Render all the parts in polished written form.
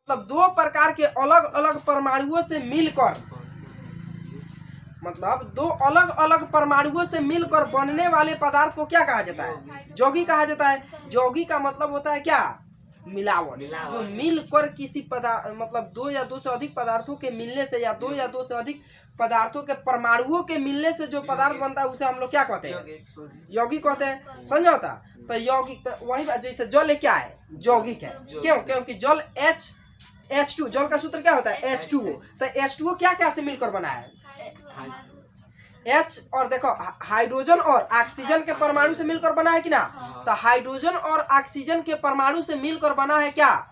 मतलब दो प्रकार के अलग अलग परमाणुओं से मिलकर, मतलब दो अलग अलग परमाणुओं से मिलकर बनने वाले पदार्थ को क्या कहा जाता है? यौगिक कहा जाता है। यौगिक का मतलब होता है क्या? मिलावट। जो मिलकर किसी पदार्थ, मतलब दो या दो से अधिक पदार्थों के मिलने से, या दो या दो से अधिक पदार्थों के परमाणुओं के मिलने से जो पदार्थ बनता है उसे हम लोग क्या कहते हैं? यौगिक कहते हैं। समझौता। तो यौगिक तो वही जैसे जल क्या है? यौगिक है। क्यों? क्योंकि जल H2, जल का सूत्र क्या होता है? H2O। तो H2O क्या क्या से मिलकर बना है? H, और देखो हाइड्रोजन और ऑक्सीजन के परमाणु से मिलकर बना है कि ना? तो हाइड्रोजन और ऑक्सीजन के परमाणु से मिलकर बना है क्या?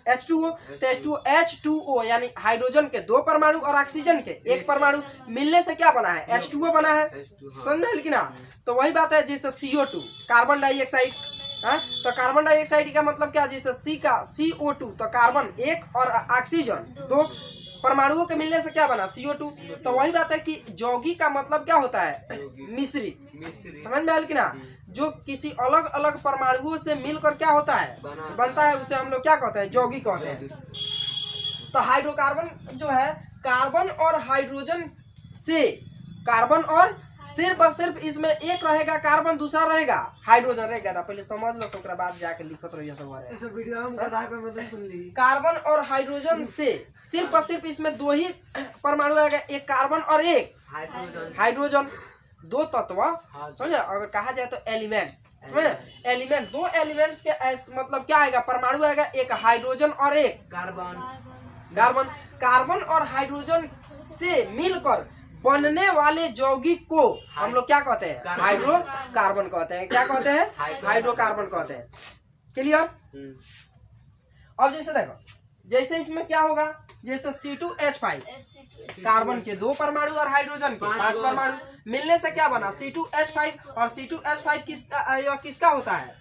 H2O। तो H2O यानी हाइड्रोजन के दो परमाणु और ऑक्सीजन के एक परमाणु मिलने से क्या बना है? H2O बना है। समझे कि ना? तो वही बात है जैसे CO2, कार्बन डाइऑक्साइड। तो कार्बन डाइऑक्साइड का मतलब क्या? जैसे C का CO2, तो कार्बन एक और ऑक्सीजन दो परमाणुओं के मिलने से क्या बना? CO2। तो वही बात है कि यौगिक का मतलब क्या होता है? मिश्रित। समझ में आया कि ना? जो किसी अलग अलग परमाणुओं से मिलकर क्या होता है? बनता है, उसे हम लोग क्या कहते हैं? यौगिक कहते हैं। तो हाइड्रोकार्बन जो है, कार्बन और हाइड्रोजन से, कार्बन और सिर्फ और सिर्फ इसमें एक रहेगा कार्बन, दूसरा रहेगा हाइड्रोजन रहेगा। था पहले समझ लो, ओकरा बाद जाके लिखत रहिए सब। ऐसे वीडियो हम गधा पे मतलब सुन ली। कार्बन और हाइड्रोजन से सिर्फ और सिर्फ इसमें दो ही परमाणु आएगा, एक कार्बन और एक हाइड्रोजन। दो तत्व, समझे? अगर कहा जाए तो एलिमेंट्स, समझे? एलिमेंट, दो एलिमेंट्स के मतलब क्या आएगा? परमाणु आएगा, एक हाइड्रोजन और एक कार्बन। कार्बन और हाइड्रोजन से मिलकर बनने वाले यौगिक को हम लोग क्या कहते हैं? हाइड्रोकार्बन कहते हैं। क्या कहते हैं? हाइड्रोकार्बन कहते हैं। क्लियर? अब जैसे देखो, जैसे इसमें क्या होगा? जैसे C2H5, कार्बन के दो परमाणु और हाइड्रोजन के 5 परमाणु मिलने से क्या बना? C2H5। और C2H5 किसका होता है?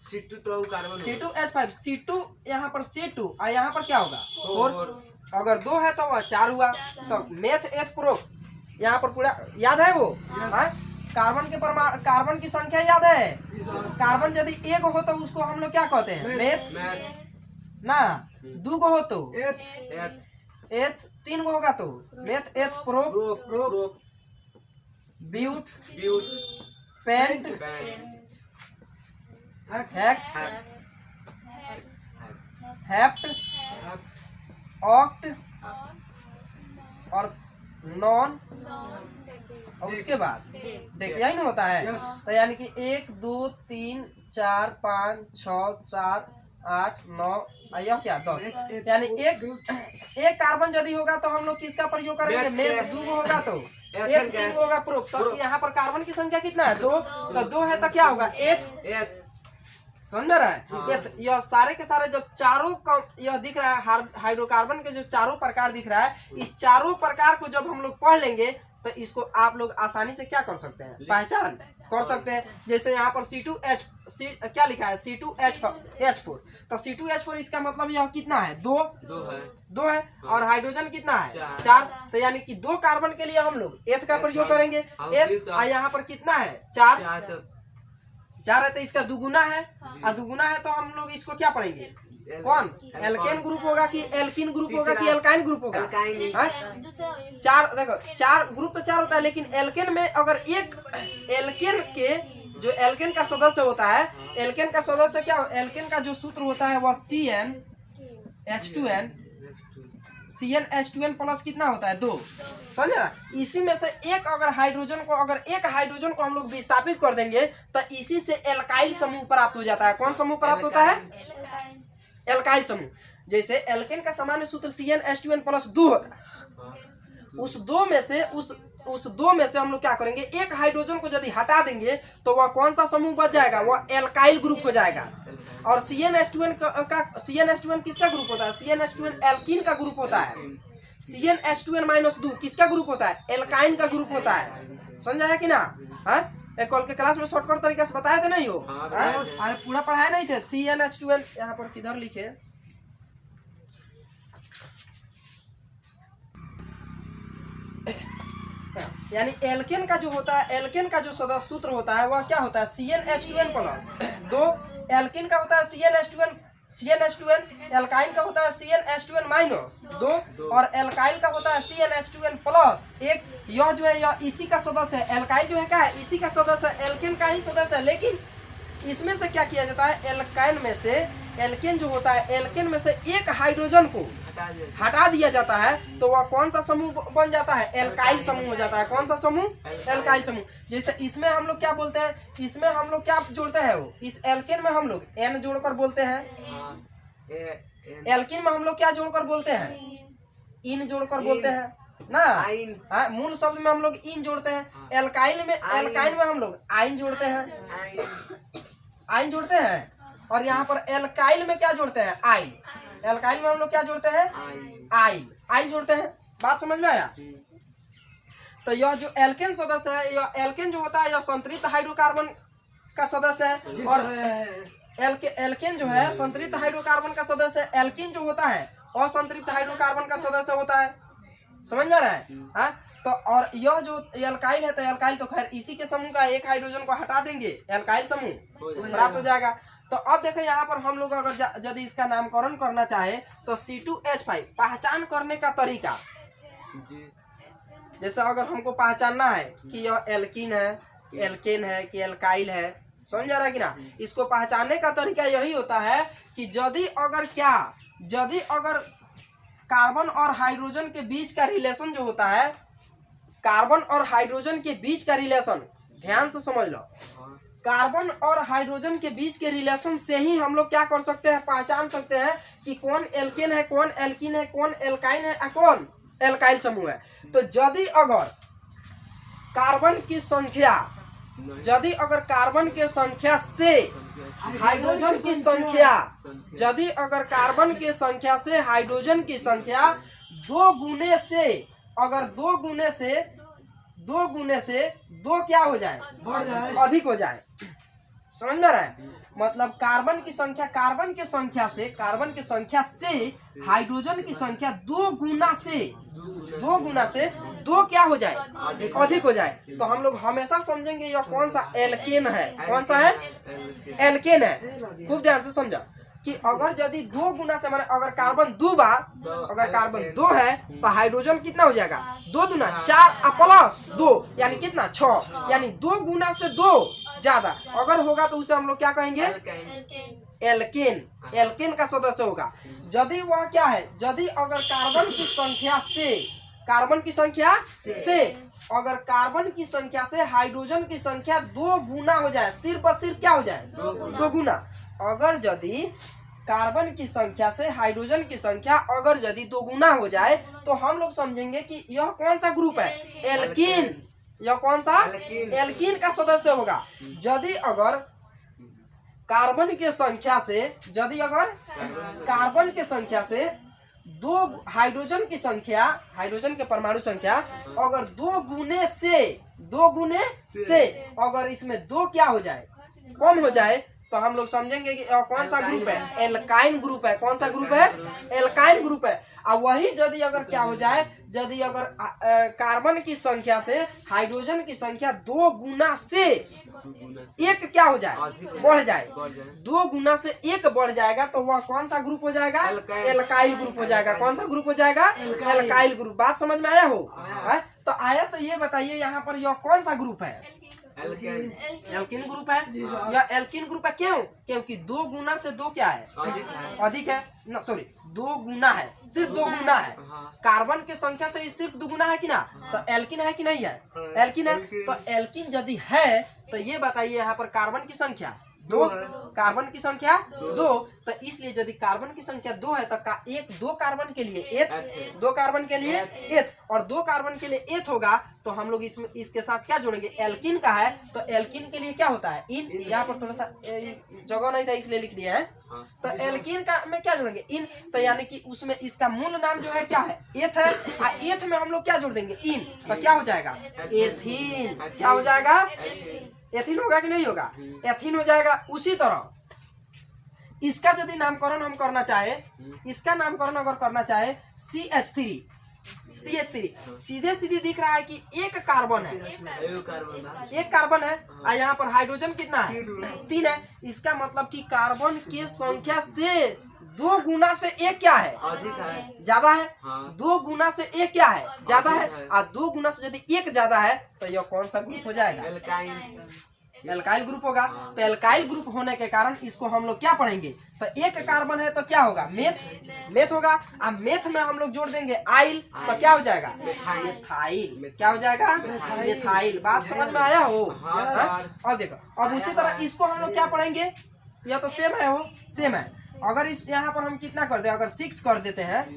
C2H5। C2 यहाँ पर C2 और यहाँ पर क्या होगा? 4। अगर 2 है तो वह 4 हुआ। तो मेथ एथ प्रो यहाँ पर पूरा याद है वो? कार्बन की संख्या याद है? कार्बन यदि एक हो तो उसको हम लोग क्या कहते हैं? मेथ ना। 2 को हो तो एथ, 3 को होगा तो meth eth pro, but, pent, hex, hept, oct और नॉन। और उसके बाद देख यही ना होता है। तो यानी कि 1 2 3 4 5 6 7 8 9 यह क्या 10। यानी एक कार्बन यदि होगा तो हम लोग किसका प्रयोग करेंगे? मेथ। 2 होगा तो एथ, 3 होगा प्रूफ। तो यहाँ पर कार्बन की संख्या कितना है? 2। तो 2 है तो क्या होगा? एथ। समझ रहा है? यह सारे के सारे जो चारों यह दिख रहा है, हाइड्रोकार्बन के जो चारों प्रकार दिख रहा है, इस चारों प्रकार को जब हम लोग पढ़ लेंगे तो इसको आप लोग आसानी से क्या कर सकते हैं? पहचान कर सकते हैं। जैसे यहाँ पर C2H क्या लिखा है? C2H4। तो C2H4 इसका मतलब यह कितना है? 2 है। और हाइड्रोजन कितना है? 4। तो यानी कि 2 कार्बन के लिए हम लोग एथ का प्रयोग करेंगे। एथ यहाँ पर कितना है? 4 है। तो इसका दुगुना है, और दुगुना है तो हम लोग इसको क्या पढ़ेंगे? कौन? एल्केन ग्रुप होगा कि एल्किन ग्रुप होगा कि एल्काइन ग्रुप होगा? 4। देखो 4 ग्रुप तो 4 होता है, लेकिन एल्केन में अगर एक एल्केन के जो एल्केन का सदस्य होता है, एल्केन का सदस्य क्या? एल्केन का जो सूत्र होता है वह CnH2n प्लस कितना होता है? 2। समझे ना? इसी में से एक अगर हाइड्रोजन को हम लोग विस्थापित कर देंगे तो इसी से एल्काइल समूह प्राप्त हो जाता है। कौन समूह प्राप्त होता है? एल्काइल समूह। जैसे एल्केन का सामान्य सूत्र CnH2n प्लस 2 होता है। उस दो में से हम लोग क्या करेंगे? एक हाइड्रोजन को यदि हटा देंगे तो वह कौन सा समूह बच जाएगा? वह एल्काइल ग्रुप हो जाएगा। और CnH2n किसका ग्रुप होता है? CnH2n एल्कीन का ग्रुप होता है। CnH2n-2 किसका ग्रुप होता है? एल्काइन का ग्रुप होता है। समझ आया कि ना? कल के क्लास में शॉर्टकट तरीके से बताए थे नहीं हो? अरे पूरा पढ़ाए नहीं थे? CnH2n यहाँ पर किधर लिखे? यानी एल्केन का जो होता है, एल्केन का जो सदस्य सूत्र होता है वह क्या होता है? CnH2n plus 2। एल्केन का होता है CnH2n, एल्काइन का होता है CnH2n माइनस 2 और एल्काइल का होता है CnH2n प्लस 1। यह जो है यह इसी का सदस्य है। एल्काइल जो है क्या है, इसी का सदस्य है, एल्केन का ही सदस्य है। लेकिन इसमें से क्या किया जाता है, एल्काइन में से, एल्केन जो होता है, एल्केन में से एक हाइड्रोजन को हटा दिया जाता है तो वह कौन सा समूह बन जाता है, एल्काइल समूह हो जाता है। कौन सा समूह, एल्काइल समूह। जैसे इसमें हम लोग क्या बोलते हैं, इसमें हम लोग क्या जोड़ते हैं, वो इस एल्केन में हम लोग N जोड़कर बोलते हैं, एल्केन में हम लोग क्या जोड़कर बोलते हैं, इन जोड़कर बोलते हैं ना। हाँ, मूल शब्द में हम लोग इन जोड़ते हैं। एल्काइल में हम लोग आइन जोड़ते हैं, आइन जोड़ते हैं। और यहाँ पर एल्काइल में क्या जोड़ते हैं, आइल। एल्काइल में हम लोग क्या जोड़ते हैं, आइल जोड़ते हैं। बात समझ में आया। तो यह जो एल्केन सदस्य है, यह एल्केन जो होता है यह संतृप्त हाइड्रोकार्बन का सदस्य है। और एल्केन जो है संतृप्त हाइड्रोकार्बन का सदस्य है। एल्कीन जो होता है असंतृप्त हाइड्रोकार्बन का सदस्य होता है। समझ में आ रहा है। हाँ, तो और यह जो एल्काइल है, तो एल्काइल तो खैर इसी के समूह का एक हाइड्रोजन को हटा देंगे, एल्काइल समूह प्राप्त हो जाएगा। तो अब देखो यहाँ पर हम लोग अगर यदि इसका नामकरण करना चाहे तो C2H5 पहचान करने का तरीका, जैसे अगर हमको पहचानना है कि यह एल्कीन है, एल्केन है कि एल्काइल है, समझ आ रहा है कि ना। इसको पहचानने का तरीका यही होता है कि यदि अगर कार्बन और हाइड्रोजन के बीच का रिलेशन जो होता है, कार्बन और हाइड्रोजन के बीच का रिलेशन, ध्यान से समझ लो, कार्बन और हाइड्रोजन के बीच के रिलेशन से ही हम लोग क्या कर सकते हैं, पहचान सकते हैं कि कौन एल्केन है, कौन एल्कीन है, कौन एल्काइन है, कौन एल्काइल समूह है। तो यदि अगर कार्बन की संख्या, यदि अगर कार्बन के संख्या से हाइड्रोजन की संख्या, यदि अगर कार्बन के संख्या से हाइड्रोजन की संख्या दो गुने से, अगर दो गुने से दो क्या हो जाए, अधिक हो जाए। समझ में रहा है। मतलब कार्बन की संख्या से हाइड्रोजन की संख्या दो गुना से दो क्या हो जाए, अधिक हो जाए। तो हम लोग हमेशा समझेंगे यह कौन सा एल्केन है, कौन सा है, एल्केन है। खूब ध्यान से समझा कि अगर यदि दो गुना से, माने अगर कार्बन अगर कार्बन 2 है तो हाइड्रोजन कितना हो जाएगा, 2 दूना 4 प्लस 2 यानी कितना 6, यानी 2 गुना से 2 ज्यादा अगर होगा तो उसे हम लोग क्या कहेंगे, एल्केन का सदस्य होगा। यदि वह क्या है, यदि अगर कार्बन की संख्या से हाइड्रोजन की संख्या 2 गुना हो जाए, सिर्फ और सिर्फ क्या हो जाए, 2 गुना। अगर यदि कार्बन की संख्या से हाइड्रोजन की संख्या अगर यदि 2 गुना हो जाए तो हम लोग समझेंगे कि यह कौन सा ग्रुप है, एल्कीन। यह कौन सा, एल्कीन का सदस्य होगा। यदि अगर कार्बन के संख्या से, यदि अगर कार्बन के संख्या से दो हाइड्रोजन की संख्या, हाइड्रोजन के परमाणु संख्या अगर 2 गुने से अगर इसमें 2 क्या हो जाए, कम हो जाए, तो हम लोग समझेंगे कि कौन सा ग्रुप है, एल्काइन ग्रुप है। कौन सा ग्रुप है, एल्काइन ग्रुप है। और वही यदि अगर क्या हो जाए, यदि अगर कार्बन की संख्या से हाइड्रोजन की संख्या 2 गुना से 1 क्या हो जाए, बढ़ जाए, 2 गुना से 1 बढ़ जाएगा तो वह कौन सा ग्रुप हो जाएगा, एल्काइल ग्रुप हो जाएगा। कौन सा ग्रुप हो जाएगा, एल्काइल ग्रुप। बात समझ में आया हो, तो आया। तो ये बताइए यहाँ पर यह कौन सा ग्रुप है, एल्कीन ग्रुप है। या एल्कीन ग्रुप है क्यों, क्योंकि 2 गुना से 2 क्या है, अधिक है ना, सॉरी 2 गुना है, सिर्फ 2 गुना है। कार्बन के संख्या से सिर्फ 2 गुना है कि ना, तो एल्कीन है कि नहीं है, एल्कीन है। तो एल्कीन यदि है तो ये बताइए यहाँ पर कार्बन की संख्या 2, कार्बन की संख्या 2, तो इसलिए यदि कार्बन की संख्या 2 है तो 2 कार्बन के लिए एथ, 2 कार्बन के लिए एथ, और 2 कार्बन के लिए एथ होगा तो हम लोग इसमें इसके साथ क्या जोड़ेंगे, एल्कीन का है तो एल्कीन के लिए क्या होता है, इन। यहाँ पर थोड़ा सा जगह नहीं था इसलिए लिख दिया है। तो एल्कीन का में क्या जोड़ेंगे, इन। तो यानी कि उसमें इसका मूल नाम जो है क्या है, एथ है। और एथ में हम लोग क्या जोड़ देंगे, इन। तो क्या हो जाएगा, एथीन। क्या हो जाएगा, एथीन होगा कि नहीं होगा, एथीन हो जाएगा। उसी तरह इसका यदि नामकरण हम करना चाहे, इसका नामकरण अगर करना चाहे CH3, सीधे दिख रहा है कि एक कार्बन है, एक कार्बन है। और यहाँ पर हाइड्रोजन कितना है, 3 है। इसका मतलब कि कार्बन के संख्या से 2 गुना से एक क्या है? अधिक है, ज्यादा है। हाँ। 2 गुना से एक क्या है? ज्यादा है। अधिक है। और 2 गुना से यदि एक ज्यादा है तो यह कौन सा ग्रुप हो जाएगा? एल्काइन, एल्काइल ग्रुप होगा। हाँ। तो एल्काइल ग्रुप होने के कारण इसको हम लोग क्या पढ़ेंगे? तो एक कार्बन है तो क्या होगा? मेथ होगा। अब मेथ में हम लोग जोड़ देंगे आइल तो क्या हो जाएगा? मिथाइल। क्या हो जाएगा? मिथाइल। बात समझ में आया हो? हाँ, हाँ? सर। अब देखो, अब उसी तरह इसको हम लोग क्या पढ़ेंगे? यह तो सेम है, हो सेम है। अगर इस यहाँ पर हम कितना कर दे, अगर 6 कर देते हैं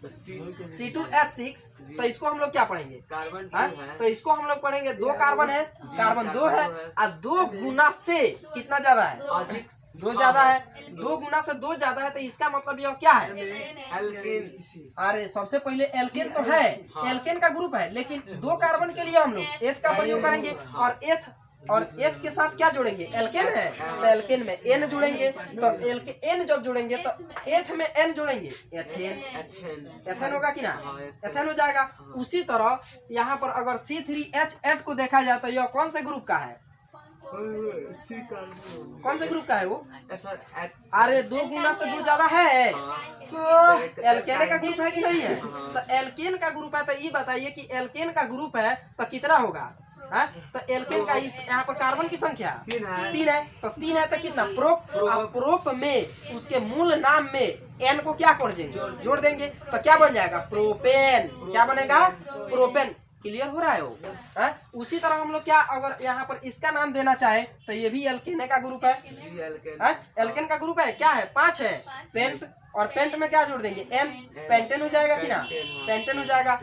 C2H6, तो इसको हम लोग क्या पढ़ेंगे? कार्बन हाँ? है, तो इसको हम लोग पढ़ेंगे 2 कार्बन है, कार्बन 2 है और 2 गुना से कितना ज्यादा है? अधिक 2 ज्यादा है। 2 गुना से 2 ज्यादा है तो इसका मतलब यह क्या है? एल्किन, अरे सबसे पहले एल्केन तो है, एल्केन का ग्रुप है, लेकिन 2 कार्बन के लिए हम लोग एथ का प्रयोग करेंगे और एथ के साथ क्या जोड़ेंगे? एल्केन है तो एल्केन में एन जोड़ेंगे। तो एन जब जोड़ेंगे तो एथ में एन जोड़ेंगे, एथेन। एथेन होगा कि ना? एथेन हो जाएगा। उसी तरह यहाँ पर अगर C3H8 को देखा जाए तो यह कौन से ग्रुप का है? कौन से ग्रुप का है वो? अरे 2 गुना से 2 ज्यादा है तो एल्केन का ग्रुप है कि नहीं है? तो एल्केन का ग्रुप है तो ये बताइए कि एल्केन का ग्रुप है तो कितना होगा? हाँ? तो एल्केन का इस यहाँ पर कार्बन की संख्या 3 है। तो 3 है तो कितना? प्रोप में उसके मूल नाम में एन को क्या कर देंगे? जोड़ देंगे तो क्या बन जाएगा? प्रोपेन। क्या बनेगा? प्रोपेन। क्लियर हो रहा है वो? हाँ? उसी तरह हम लोग क्या अगर यहाँ पर इसका नाम देना चाहे तो ये भी एल्केन का ग्रुप है। हाँ? एल्केन का ग्रुप है, क्या है? 5 है। पेंट, और पेंट में क्या जोड़ देंगे? एन। पेंटेन हो जाएगा कि ना? पेंटेन हो जाएगा।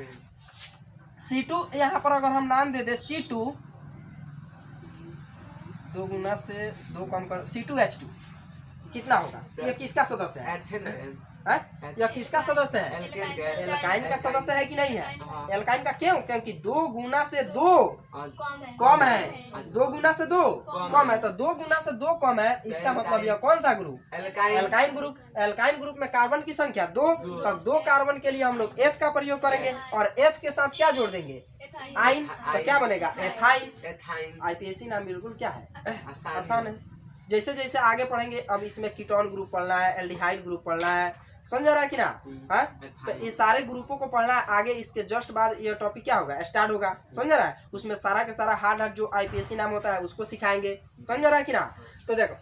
C2 यहाँ पर अगर हम नाम दे दे C2, 2 गुना से 2 कम कर, C2H2 कितना होगा? ये किसका सदस्य है? हाँ? यह किसका सदस्य है? एल्काइन का सदस्य है कि नहीं है? एल्काइन का क्यों? क्योंकि 2 गुना से 2 कम है। 2 गुना से 2 कम है तो 2 गुना से 2 कम है, इसका मतलब यह कौन सा group? Alkyne group. Alkyne group में कार्बन की संख्या 2, तो 2 कार्बन के लिए हम लोग एथ का प्रयोग करेंगे और एथ के साथ क्या जोड़ देंगे? आइन। तो क्या बनेगा? एथाइन। आईपीएसी नाम बिल्कुल क्या है? आसान है। जैसे जैसे आगे पढ़ेंगे, अब इसमें कीटोन ग्रुप पढ़ना है, एल्डिहाइड ग्रुप पढ़ना है, समझ रहा है कि ना? हाँ? तो ये सारे ग्रुपों को पढ़ना है। आगे इसके जस्ट बाद ये टॉपिक क्या होगा? स्टार्ट होगा। समझ रहा है? उसमें सारा के सारा हार्ड जो आईपीएससी नाम होता है उसको सिखाएंगे। समझ रहा है कि ना? तो देखो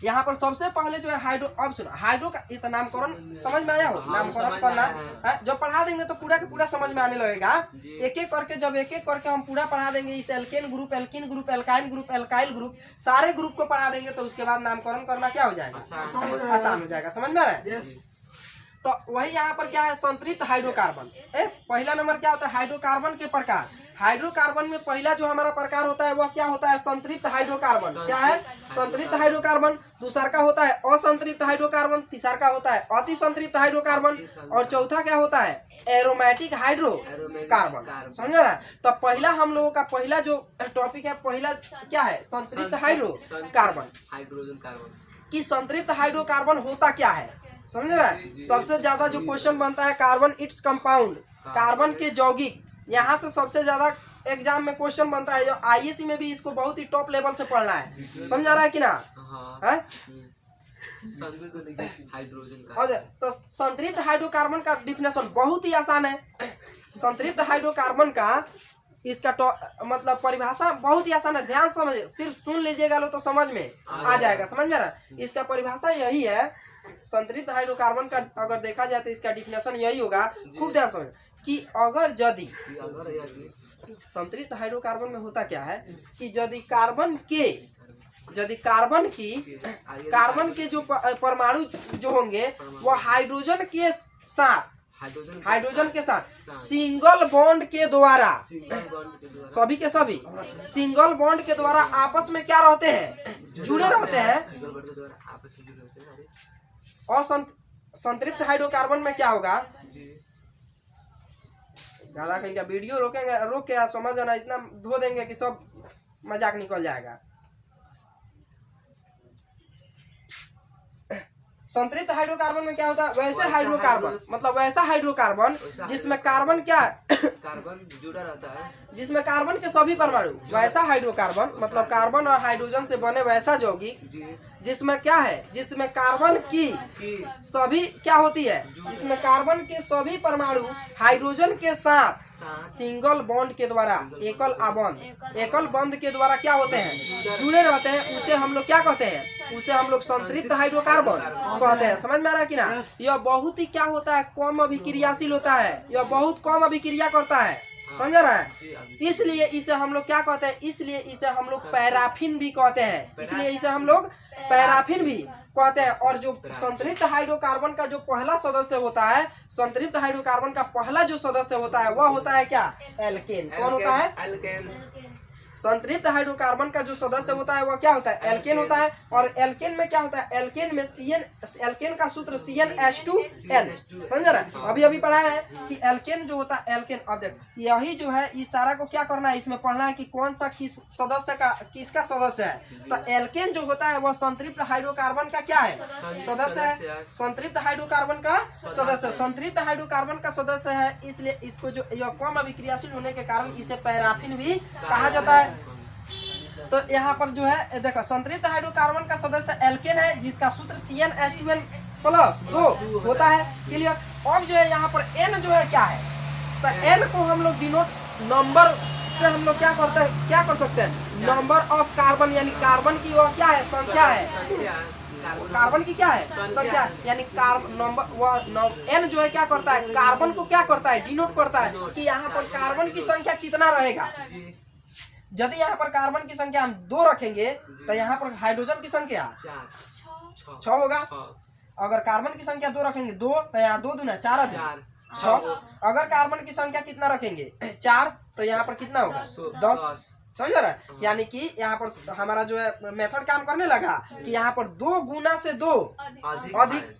यहाँ पर सबसे पहले जो है हाइड्रो। अब सुनो, हाइड्रो का इतना नामकरण समझ में आया हो? नामकरण करना है। जब पढ़ा देंगे तो पूरा का पूरा समझ में आने लगेगा। एक एक करके जब एक एक करके हम पूरा पढ़ा देंगे, इस alkane group, alkene group, alkyne group, alkyl group, सारे ग्रुप को पढ़ा देंगे तो उसके बाद नामकरण करना क्या हो जाएगा? आसान हो जाएगा। समझ में आ रहा है? तो वही यहाँ पर क्या है? संतृप्त हाइड्रोकार्बन। पहला नंबर क्या होता है? हाइड्रोकार्बन के प्रकार। हाइड्रोकार्बन में पहला जो हमारा प्रकार होता है वह क्या होता है? संतृप्त हाइड्रोकार्बन। क्या है? संतृप्त हाइड्रोकार्बन। दूसरा का होता है असंतृप्त हाइड्रोकार्बन। तीसरा का होता है अति संतृप्त हाइड्रोकार्बन। और चौथा क्या होता है? Aromatic hydrocarbon. समझ रहा है? तो पहला हम लोगों का पहला जो टॉपिक है, पहला क्या है? संतृप्त हाइड्रोकार्बन। कि संतृप्त हाइड्रोकार्बन होता क्या है? समझ रहा है? सबसे ज्यादा जो क्वेश्चन बनता है कार्बन इट्स कंपाउंड, कार्बन के यौगिक, यहाँ से सबसे ज्यादा एग्जाम में क्वेश्चन बनता है। आईएससी में भी इसको बहुत ही टॉप लेवल से पढ़ना है। समझा रहा है कि ना? है? और तो संतृप्त हाइड्रोकार्बन का डिफिनेशन बहुत ही आसान है। संतृप्त हाइड्रोकार्बन का इसका मतलब परिभाषा बहुत ही आसान है। ध्यान समझ, सिर्फ सुन लीजिएगा लो तो समझ में आ जाएगा। समझ में आ रहा है? इसका परिभाषा यही है। संतृप्त हाइड्रोकार्बन का अगर देखा जाए तो इसका डिफिनेशन यही होगा। खूब ध्यान समझ कि अगर यदि संतृप्त हाइड्रोकार्बन में होता क्या है कि यदि कार्बन के जो परमाणु जो होंगे वो हाइड्रोजन के साथ सिंगल बॉन्ड के द्वारा, सभी के सभी सिंगल बॉन्ड के द्वारा आपस में क्या रहते हैं? जुड़े रहते हैं। और संतृप्त हाइड्रोकार्बन में क्या होगा? ज्यादा कहीं वीडियो रोकेंगे, रोक के समझ आना, इतना धो देंगे कि सब मजाक निकल जाएगा। संतृप्त हाइड्रोकार्बन में क्या होता है? वैसे हाइड्रोकार्बन मतलब वैसा हाइड्रोकार्बन जिसमें कार्बन क्या कार्बन जुड़ा रहता है, जिसमें कार्बन के सभी परमाणु, वैसा हाइड्रोकार्बन मतलब कार्बन और हाइड्रोजन से बने वैसा यौगिक जिसमें क्या है, जिसमें कार्बन की सभी क्या होती है, जिसमें कार्बन के सभी परमाणु हाइड्रोजन के साथ सिंगल बॉन्ड के द्वारा एकल बंध के द्वारा क्या होते हैं, जुड़े रहते हैं, उसे हम लोग क्या कहते हैं, उसे हम लोग संतृप्त हाइड्रोकार्बन कहते हैं। समझ में आ रहा है कि ना। यह बहुत ही क्या होता है, कम अभिक्रियाशील होता है, यह बहुत कम अभिक्रिया करता है, समझ रहा है। इसलिए इसे हम लोग क्या कहते हैं, इसलिए इसे हम लोग पैराफिन भी कहते हैं, इसलिए इसे हम लोग पैराफिन भी कहते हैं। और जो संतृप्त हाइड्रोकार्बन का जो पहला सदस्य होता है, संतृप्त हाइड्रोकार्बन का पहला जो सदस्य होता है वह होता है क्या, एल्केन। कौन होता है, एल्केन। संतृप्त हाइड्रोकार्बन का जो सदस्य होता है वह क्या होता है, एल्केन होता है। और एल्केन में क्या होता है, एल्केन में एल्केन का सूत्र CnH2n, समझ रहा है। अभी अभी पढ़ा है कि एल्केन जो होता है, एल्केन, अब देख यही जो है इस सारा को क्या करना है, इसमें पढ़ना है कि कौन सा किस सदस्य का, किसका सदस्य है। तो एल्केन जो होता है वह संतृप्त हाइड्रोकार्बन का क्या है, सदस्य है, संतृप्त हाइड्रोकार्बन का सदस्य, संतृप्त हाइड्रोकार्बन का सदस्य है। इसलिए इसको जो यह कम अभिक्रियाशील होने के कारण इसे पैराफिन भी कहा जाता है। तो यहाँ पर जो है देखो, संतृप्त हाइड्रोकार्बन का सदस्य एल्केन है, जिसका सूत्र CnH2n+2 होता है। क्लियर। अब जो है यहाँ पर N जो है क्या है, तो N को हम लोग डिनोट नंबर से हम लोग क्या करते हैं, क्या कर सकते हैं, नंबर ऑफ कार्बन, यानी कार्बन की वह क्या है, संख्या है, कार्बन की क्या है, संख्या, यानी नंबर वह N जो है क्या करता है, कार्बन को क्या करता है, डिनोट करता है कि यहाँ पर कार्बन की संख्या कितना रहेगा। यदि यहाँ पर कार्बन की संख्या हम 2 रखेंगे तो यहाँ पर हाइड्रोजन की संख्या 6 होगा। अगर कार्बन की संख्या 2 रखेंगे 2, तो यहाँ 2 दूना 4 6। अगर कार्बन की संख्या कितना रखेंगे 4, तो यहाँ पर कितना होगा 10। समझ रहा है। यानी कि यहाँ पर हमारा जो है मेथड काम करने लगा कि यहाँ पर 2 गुना से 2 अधिक,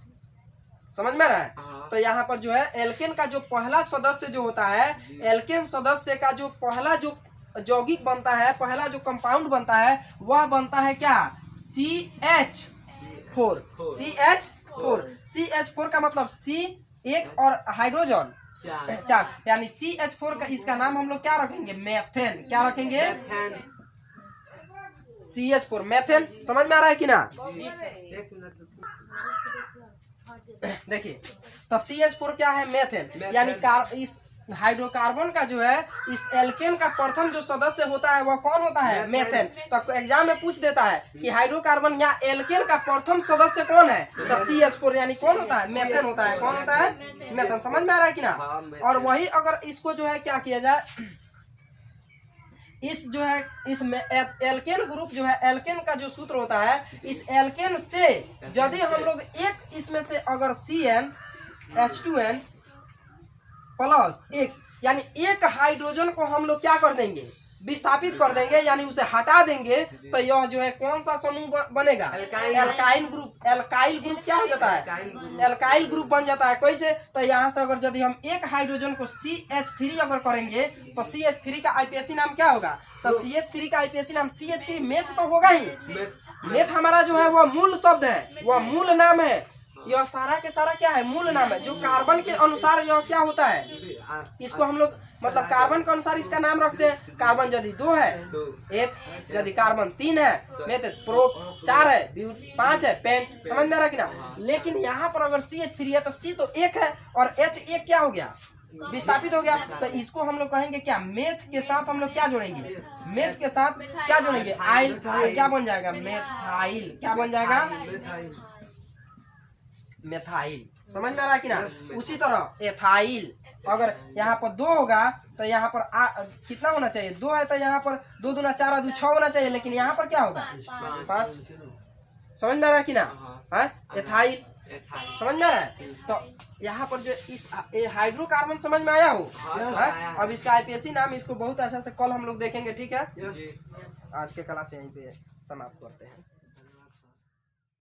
समझ में रहा है। तो यहाँ पर जो है एल्केन का जो पहला सदस्य जो होता है, एल्केन सदस्य का जो पहला जो यौगिक बनता है, पहला जो कंपाउंड बनता है वह बनता है क्या, CH4। CH4 का मतलब C एक और हाइड्रोजन 4, यानी CH4 का इसका नाम हम लोग क्या रखेंगे, मेथेन। क्या रखेंगे, CH4 मेथेन। समझ में आ रहा है कि ना। देखिए तो CH4 क्या है, मेथेन, यानी इस हाइड्रोकार्बन का जो है इस एल्केन का प्रथम जो सदस्य होता है वह कौन होता है, मेथेन। तो एग्जाम में पूछ देता है कि हाइड्रोकार्बन या एल्केन का प्रथम सदस्य कौन है, तो CH4 यानी कौन होता है, मेथेन होता है। कौन होता है, मेथेन। समझ में आ रहा है कि ना। और वही अगर इसको जो है क्या किया जाए, इस जो है इस एल्केन ग्रुप जो है, एल्केन का जो सूत्र होता है, इस एल्केन से यदि हम लोग एक इसमें से अगर CnH2n +1 यानी एक हाइड्रोजन को हम लोग क्या कर देंगे, विस्थापित कर देंगे, यानी उसे हटा देंगे, तो यह जो है कौन सा समूह बनेगा, एल्काइल ग्रुप। एल्काइल ग्रुप क्या हो जाता है, एल्काइल ग्रुप बन जाता है। कैसे, तो यहाँ से अगर यदि हम एक हाइड्रोजन को CH3 अगर करेंगे तो CH3 का IPAC नाम क्या होगा, तो CH3 का IPAC नाम CH3 मेथ तो होगा ही। मेथ हमारा जो है वह मूल शब्द है, वह मूल नाम है। यह सारा के सारा क्या है, मूल नाम है, जो कार्बन के अनुसार यह क्या होता है, इसको हम लोग मतलब कार्बन के अनुसार इसका नाम रखते हैं। कार्बन यदि 2 है एथ, यदि कार्बन 3 है मेथ, प्रो 4 है, ब्यूट 5 है, पेंट। समझ में आ रहा कि ना। लेकिन यहाँ पर अगर CH3 है तो C तो 1 है और H 1 क्या हो गया, विस्थापित हो गया। तो इसको हम लोग कहेंगे क्या, मेथ के साथ हम लोग क्या जोड़ेंगे, मेथ के साथ क्या जोड़ेंगे, आइल। क्या बन जाएगा, मेथाइल। क्या बन जाएगा, मेथाइल। समझ में आ रहा है कि ना। उसी तरह एथाइल, अगर यहाँ पर 2 होगा तो यहाँ पर कितना होना चाहिए, 2 है तो यहाँ पर 2 दूना 4 2 6 होना चाहिए, लेकिन यहाँ पर क्या होगा 5। समझ में आ रहा है कि ना। एथाइल। समझ में आ रहा है। तो यहाँ पर जो इस हाइड्रोकार्बन समझ में आया हो। अब इसका IPAC नाम, इसको बहुत अच्छा से कल हम लोग देखेंगे। ठीक है, आज के क्लास यहीं पे समाप्त करते हैं।